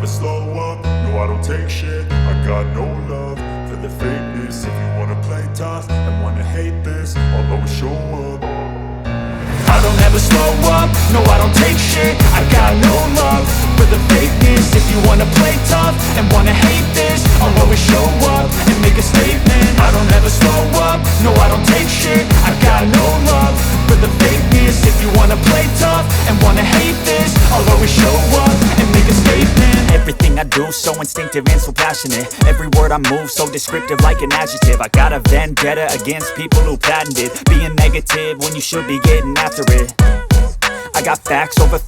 slow up, no I don't take shit. I got no love for the fakeness. If you wanna play tough and wanna hate this, I'll always show up. I don't ever slow up, no I don't take shit. I got no love for the fakeness. If you wanna play tough and wanna hate this, I'll always show up and make a statement. I don't ever slow up, no I don't take shit. I got no love for the fakeness. If you wanna play tough and wanna hate this, I'll always show up and make a statement. Everything I do so instinctive and so passionate. Every word I move so descriptive like an adjective. I got a vendetta against people who patented being negative when you should be getting after it. I got facts over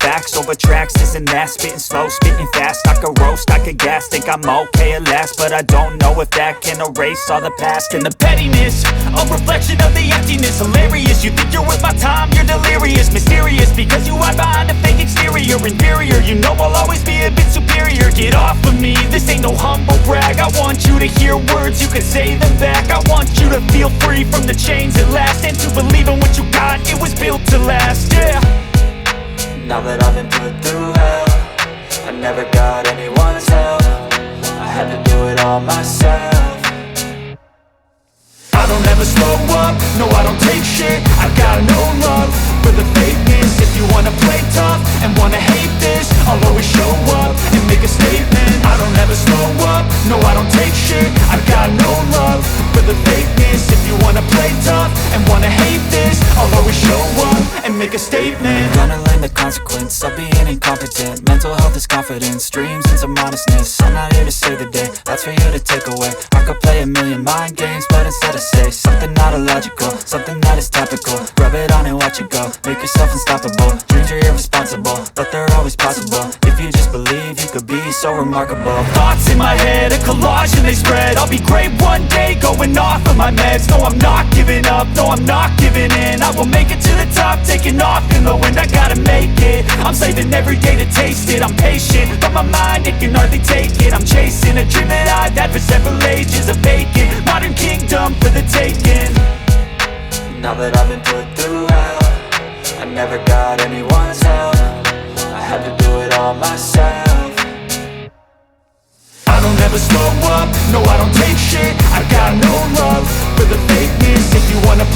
tracks, this and that. Spitting slow, spitting fast, I could roast, I could gas. Think I'm okay at last, but I don't know if that can erase all the past. And the pettiness, a reflection of the emptiness. Hilarious, you think you're worth my time, you're delirious. Mysterious, because you hide behind a fake exterior. Inferior, you know I'll always be a bit superior. Get off of me, this ain't no humble brag. I want you to hear words, you can say them back. I want you to feel free from the chains at last, and to believe in what you got, it was built to last, yeah. Now that I've been put through hell, I never got anyone's help. I had to do it all myself. I don't ever slow up, no I don't take shit. I got no love for the fakeness. If you wanna play tough and wanna hate this, I'll always show up and make a statement. I don't ever slow up, no I don't take shit. I got no love for the fakeness. If you wanna play tough and wanna hate this, I'll always show up and make a statement. Gonna learn the consequence of being incompetent. Mental health is confidence, dreams and some honestness. I'm not here to save the day, that's for you to take away. I could play a million mind games, but instead I say something not illogical, something that is topical. Rub it on and watch it go, make yourself unstoppable. Dreams are irresponsible, but they're always possible. If you just believe, you could be so remarkable. Thoughts in my head, a collage and they spread. I'll be great one day, going off of my meds. No, I'm not giving up, no, I'm not giving in. I will make it to the top, taking off in the wind. I gotta make it, I'm saving every day to taste it. I'm patient, but my mind, it can hardly take it. I'm chasing a dream that I've had for several ages. A vacant, modern kingdom for the taking. Now that I've been put through hell, I never got anyone's help. I had to do it all myself. I don't ever slow up, no I don't take shit. I got no love